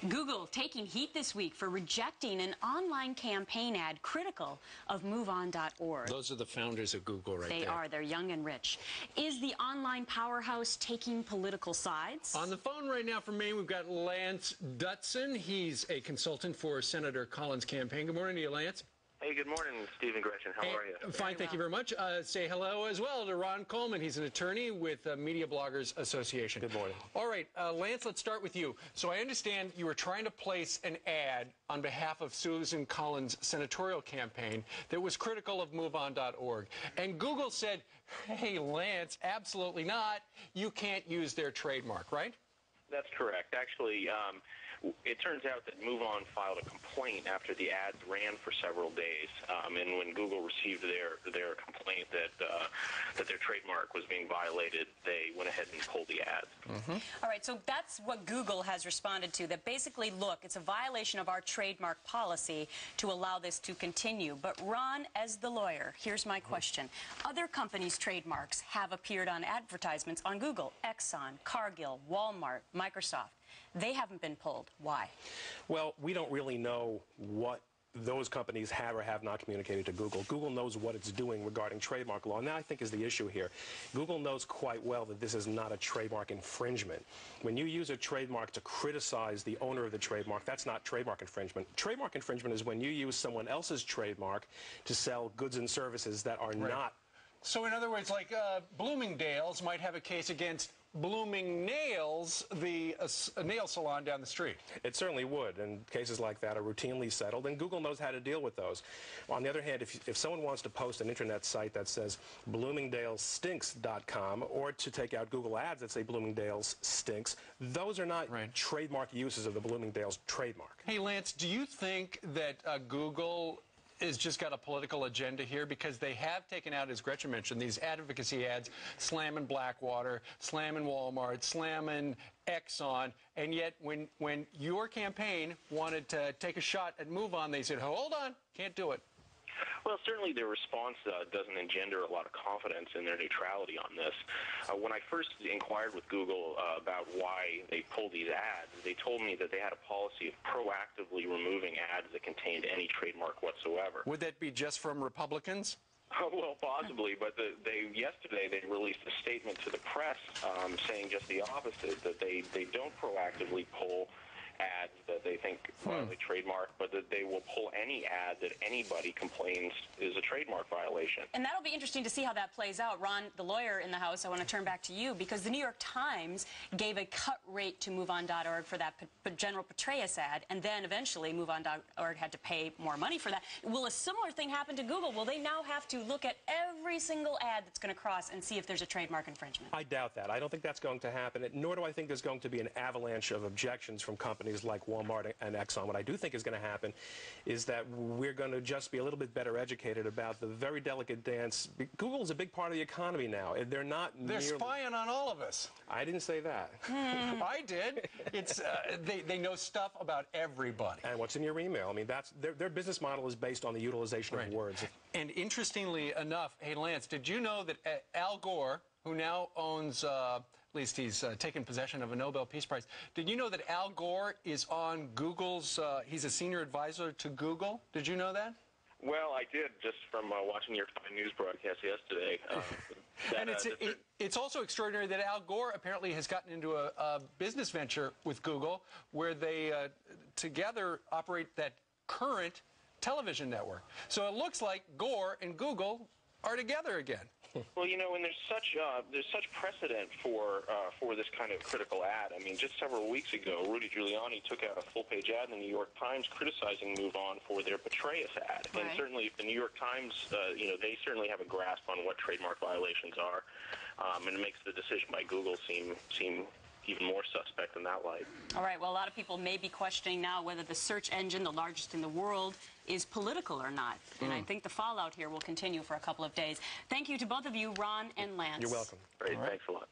Google taking heat this week for rejecting an online campaign ad critical of MoveOn.org. Those are the founders of Google right there. They are. They're young and rich. Is the online powerhouse taking political sides? On the phone right now from Maine, we've got Lance Dutson. He's a consultant for Senator Collins' campaign. Good morning to you, Lance. Hey, good morning, Steve and Gretchen. How are you? Fine, thank you very much. Say hello as well to Ron Coleman. He's an attorney with Media Bloggers Association. Good morning. All right, Lance, let's start with you. So I understand you were trying to place an ad on behalf of Susan Collins' senatorial campaign that was critical of MoveOn.org. And Google said, hey, Lance, absolutely not. You can't use their trademark, right? That's correct. Actually, it turns out that MoveOn filed a complaint after the ads ran for several days, and when Google received their complaint that their trademark was being violated, they went ahead and pulled the ads. All right, so that's what Google has responded to, that basically, look, it's a violation of our trademark policy to allow this to continue. But Ron, as the lawyer, here's my question. Other companies' trademarks have appeared on advertisements on Google: Exxon, Cargill, Walmart, Microsoft. They haven't been pulled. Why? Well, we don't really know what those companies have or have not communicated to Google. Google knows what it's doing regarding trademark law, and that, I think, is the issue here. Google knows quite well that this is not a trademark infringement. When you use a trademark to criticize the owner of the trademark, that's not trademark infringement. Trademark infringement is when you use someone else's trademark to sell goods and services that are not. So in other words, like Bloomingdale's might have a case against Blooming Nails, the nail salon down the street. It certainly would, and cases like that are routinely settled, and Google knows how to deal with those. On the other hand, if someone wants to post an internet site that says bloomingdalesstinks.com, or to take out Google ads that say Bloomingdale's stinks, those are not trademark uses of the Bloomingdale's trademark. Hey, Lance, do you think that Google has just got a political agenda here? Because they have taken out, as Gretchen mentioned, these advocacy ads, slamming Blackwater, slamming Walmart, slamming Exxon, and yet when your campaign wanted to take a shot at MoveOn, they said, hold on, can't do it. Well, certainly their response doesn't engender a lot of confidence in their neutrality on this. When I first inquired with Google about why they pulled these ads, they told me that they had a policy of proactively removing ads that contained any trademark whatsoever. Would that be just from Republicans? Well, possibly, but yesterday they released a statement to the press saying just the opposite, that they don't proactively pull ads that they think violate trademark, but that they will pull any ad that anybody complains is a trademark violation. And that'll be interesting to see how that plays out. Ron, the lawyer in the House, I want to turn back to you, because the New York Times gave a cut rate to MoveOn.org for that General Petraeus ad, and then eventually MoveOn.org had to pay more money for that. Will a similar thing happen to Google? Will they now have to look at every single ad that's going to cross and see if there's a trademark infringement? I doubt that. I don't think that's going to happen, nor do I think there's going to be an avalanche of objections from companies like Walmart and Exxon. What I do think is going to happen is that we're going to just be a little bit better educated about the very delicate dance. Google's a big part of the economy now. They're spying on all of us. I didn't say that. I did. It's they know stuff about everybody. And what's in your email? I mean, that's their business model is based on the utilization of words. And interestingly enough, hey, Lance, did you know that Al Gore, who now owns, at least he's taken possession of a Nobel Peace Prize, did you know that Al Gore is on Google's, he's a senior advisor to Google? Did you know that? Well, I did, just from watching your news broadcast yesterday. And it's also extraordinary that Al Gore apparently has gotten into a business venture with Google where they together operate that current television network. So it looks like Gore and Google are together again. Well, you know, and there's such precedent for this kind of critical ad. I mean, just several weeks ago, Rudy Giuliani took out a full-page ad in the New York Times criticizing MoveOn for their Petraeus ad. Right. And certainly, if the New York Times, you know, they certainly have a grasp on what trademark violations are, and it makes the decision by Google seem even more suspect in that light. All right, well, a lot of people may be questioning now whether the search engine, the largest in the world, is political or not. And I think the fallout here will continue for a couple of days. Thank you to both of you, Ron and Lance. You're welcome. Great, thanks a lot.